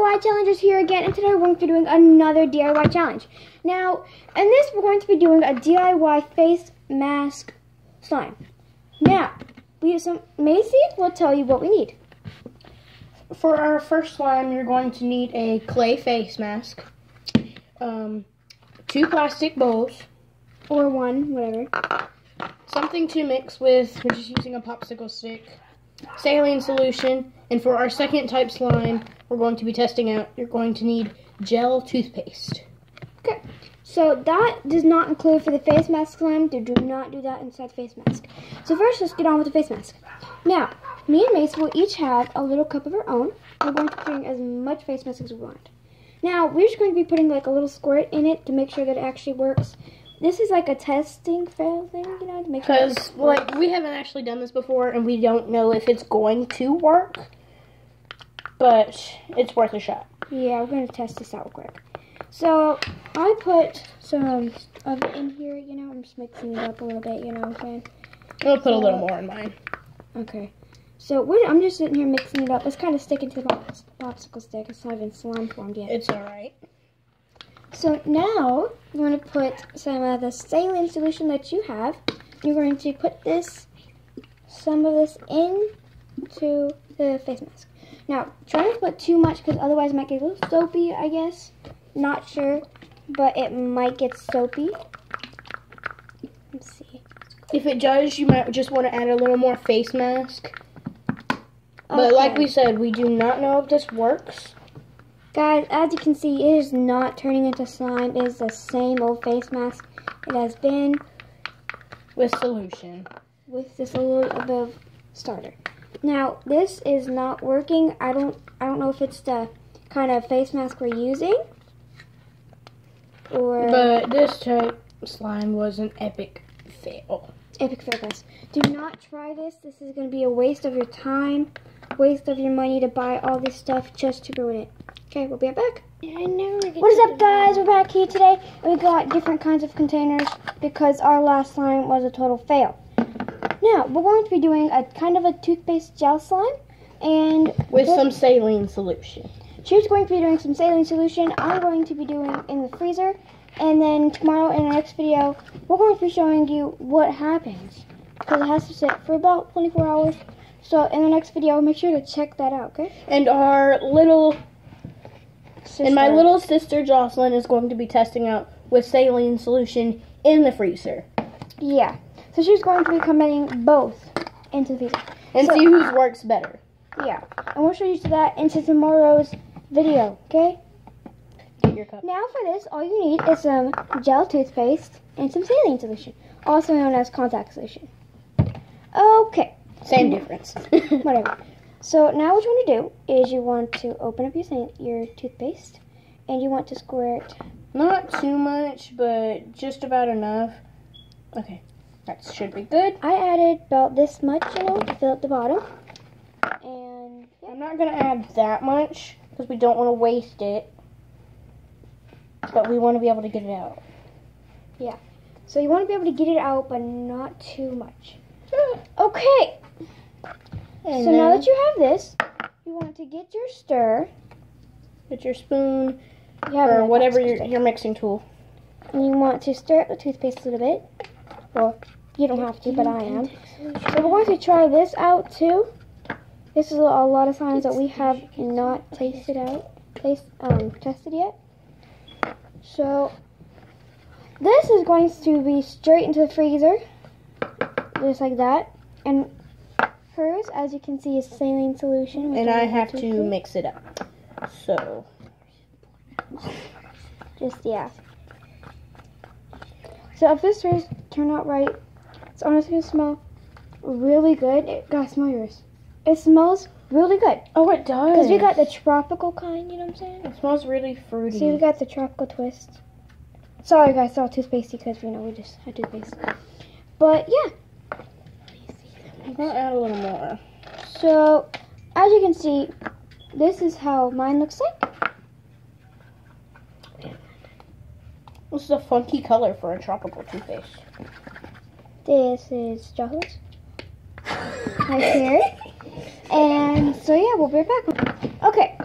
DIY challenge is here again, and today we're going to be doing another DIY challenge. Now, in this, we're going to be doing a DIY face mask slime. Now, we have some, Macy will tell you what we need. For our first slime, you're going to need a clay face mask, 2 plastic bowls, or one, whatever. Something to mix with, which is using a popsicle stick, saline solution, and for our second type slime we're going to be testing out, you're going to need gel toothpaste. Okay, so that does not include for the face mask slime. Do not do that inside the face mask. So first, let's get on with the face mask. Now, me and Mace will each have a little cup of our own. We're going to be putting as much face mask as we want. Now, we're just going to be putting like a little squirt in it to make sure that it actually works. This is like a testing fail thing, you know, to make sure. Because, like, we haven't actually done this before, and we don't know if it's going to work. But it's worth a shot. Yeah, we're going to test this out real quick. So, I put some of it in here, you know. I'm just mixing it up a little bit, you know what I'm saying? I'll put a little more in mine. Okay. So, I'm just sitting here mixing it up. It's kind of sticking to the popsicle stick. It's not even slime formed yet. It's alright. So now, you're going to put some of the saline solution that you have. You're going to put some of this into the face mask. Now, try not to put too much because otherwise it might get a little soapy, I guess. Not sure, but it might get soapy. Let's see. If it does, you might just want to add a little more face mask. But Okay. like we said, we do not know if this works. Guys, as you can see, it is not turning into slime. It is the same old face mask it has been With solution. with just a little bit of starter. Now, this is not working. I don't know if it's the kind of face mask we're using, or But this type of slime was an epic fail. epic fail, guys. Do not try this. This is going to be a waste of your time, waste of your money to buy all this stuff just to ruin it. Okay, we'll be right back. What is up, guys? We're back here today. We got different kinds of containers because our last slime was a total fail. Now, we're going to be doing a kind of a toothpaste gel slime, and With some saline solution. she's going to be doing some saline solution. I'm going to be doing in the freezer, and then tomorrow in the next video, we're going to be showing you what happens because it has to sit for about 24 hours. So in the next video, make sure to check that out, okay? And our little... Sister. And my little sister Jocelyn is going to be testing out with saline solution in the freezer. Yeah. So she's going to be combining both into the freezer. And So- see whose works better. Yeah. And we'll show you that into tomorrow's video, okay? Get your cup. Now for this, all you need is some gel toothpaste and some saline solution, also known as contact solution. Okay. Same difference. Whatever. So now what you want to do is you want to open up your toothpaste, and you want to squirt. Not too much, but just about enough. Okay, that should be good. I added about this much, you know, to fill up the bottom. And yeah. I'm not going to add that much because we don't want to waste it. But we want to be able to get it out. So you want to be able to get it out, but not too much. Okay. And So now that you have this, you want to get your stir. Get your spoon You have or a whatever popsicle your mixing tool. And you want to stir up the toothpaste a little bit. Well, you don't have to, but I am. So we're going to try this out too. This is a lot of signs that we have not tested yet. So this is going to be straight into the freezer, just like that. And hers, as you can see, is saline solution. And I have to mix it up. So, yeah. So if this does turn out right, it's honestly going to smell really good. Guys, smell yours. It smells really good. oh, it does. Because we got the tropical kind, you know what I'm saying? It smells really fruity. See, we got the tropical twist. Sorry, guys, it's all toothpaste because, you know, we just had toothpaste. But, yeah. I'm going to add a little more. So, as you can see, this is how mine looks like. This is a funky color for a tropical toothpaste. This is Jocelyn's. Right here. And so yeah, we'll be right back. Okay,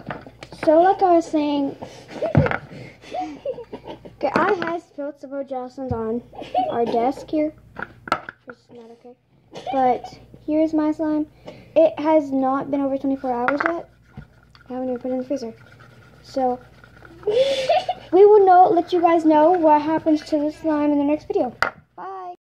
So like I was saying, okay, I have spilled some more gelsons on our desk here. Which is not okay. But here's my slime. It has not been over 24 hours yet. I haven't even put it in the freezer. So we will let you guys know what happens to the slime in the next video.